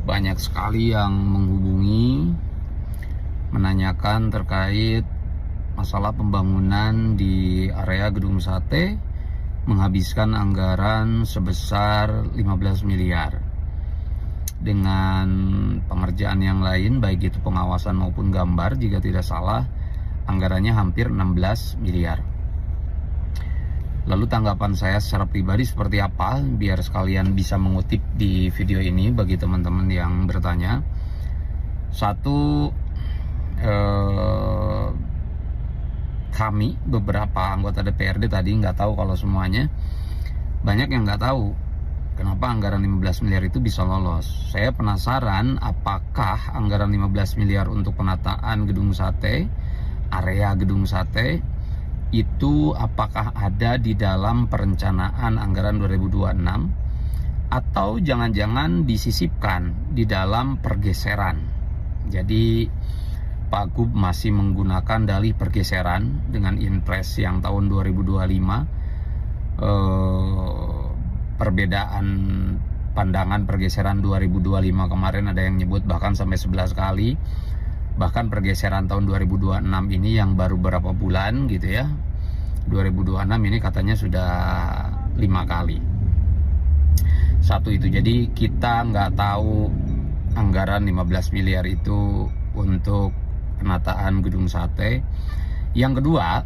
banyak sekali yang menghubungi menanyakan terkait masalah pembangunan di area Gedung Sate menghabiskan anggaran sebesar 15 miliar dengan pengerjaan yang lain, baik itu pengawasan maupun gambar. Jika tidak salah, anggarannya hampir 16 miliar. Lalu tanggapan saya secara pribadi seperti apa, biar sekalian bisa mengutip di video ini bagi teman-teman yang bertanya. Satu, kami beberapa anggota DPRD tadi nggak tahu, kalau semuanya banyak yang nggak tahu kenapa anggaran 15 miliar itu bisa lolos. Saya penasaran apakah anggaran 15 miliar untuk penataan Gedung Sate, area Gedung Sate, itu apakah ada di dalam perencanaan anggaran 2026 atau jangan-jangan disisipkan di dalam pergeseran. Jadi Pak Gub masih menggunakan dalih pergeseran dengan impres yang tahun 2025. Perbedaan pandangan pergeseran 2025 kemarin ada yang nyebut bahkan sampai 11 kali. Bahkan pergeseran tahun 2026 ini yang baru berapa bulan gitu ya, 2026 ini katanya sudah 5 kali. Satu itu, jadi kita nggak tahu anggaran 15 miliar itu untuk penataan Gedung Sate. Yang kedua,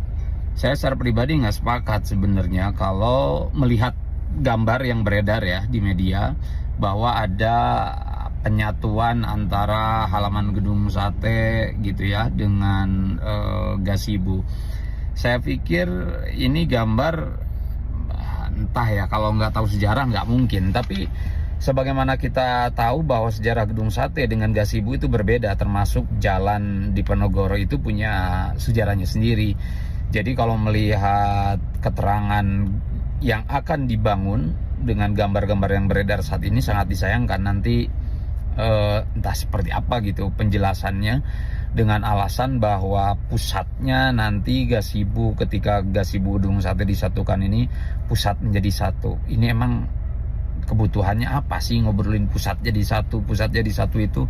saya secara pribadi nggak sepakat sebenarnya kalau melihat gambar yang beredar ya di media bahwa ada penyatuan antara halaman Gedung Sate gitu ya dengan gazebo. Saya pikir ini gambar, entah ya, kalau nggak tahu sejarah nggak mungkin. Tapi sebagaimana kita tahu bahwa sejarah Gedung Sate dengan gazebo itu berbeda, termasuk jalan di Penogoro itu punya sejarahnya sendiri. Jadi kalau melihat keterangan yang akan dibangun dengan gambar-gambar yang beredar saat ini, sangat disayangkan nanti entah seperti apa gitu penjelasannya, dengan alasan bahwa pusatnya nanti gazebo, ketika gazebo Gedung Sate disatukan ini pusat menjadi satu. Ini emang kebutuhannya apa sih ngobrolin pusat jadi satu itu?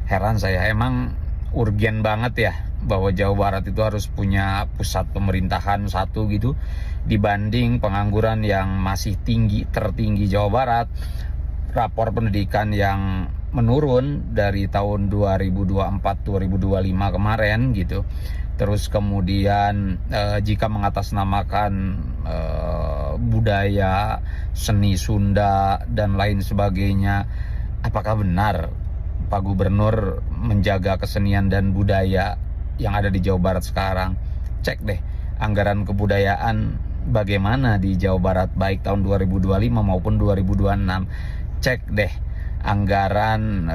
Heran saya, emang urgen banget ya bahwa Jawa Barat itu harus punya pusat pemerintahan satu gitu, dibanding pengangguran yang masih tertinggi Jawa Barat, rapor pendidikan yang menurun dari tahun 2024-2025 kemarin gitu. Terus kemudian jika mengatasnamakan budaya, seni Sunda dan lain sebagainya, apakah benar Pak Gubernur menjaga kesenian dan budaya yang ada di Jawa Barat sekarang? Cek deh anggaran kebudayaan bagaimana di Jawa Barat baik tahun 2025 maupun 2026. Cek deh anggaran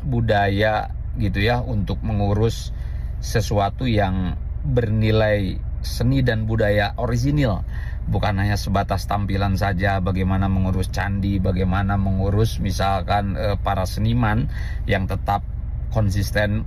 budaya gitu ya, untuk mengurus sesuatu yang bernilai seni dan budaya orisinil, bukan hanya sebatas tampilan saja. Bagaimana mengurus candi, bagaimana mengurus misalkan para seniman yang tetap konsisten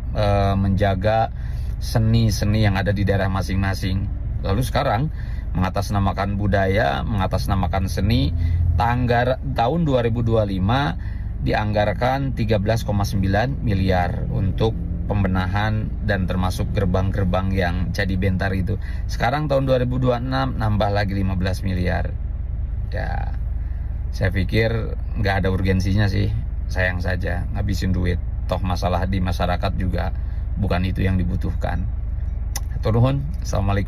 menjaga seni-seni yang ada di daerah masing-masing. Lalu sekarang mengatasnamakan budaya, mengatasnamakan seni, tahun 2025 dianggarkan 13,9 miliar untuk pembenahan dan termasuk gerbang-gerbang yang jadi bentar itu. Sekarang tahun 2026 nambah lagi 15 miliar. Ya, saya pikir nggak ada urgensinya sih. Sayang saja ngabisin duit. Toh masalah di masyarakat juga bukan itu yang dibutuhkan. Hatur nuhun. Assalamualaikum.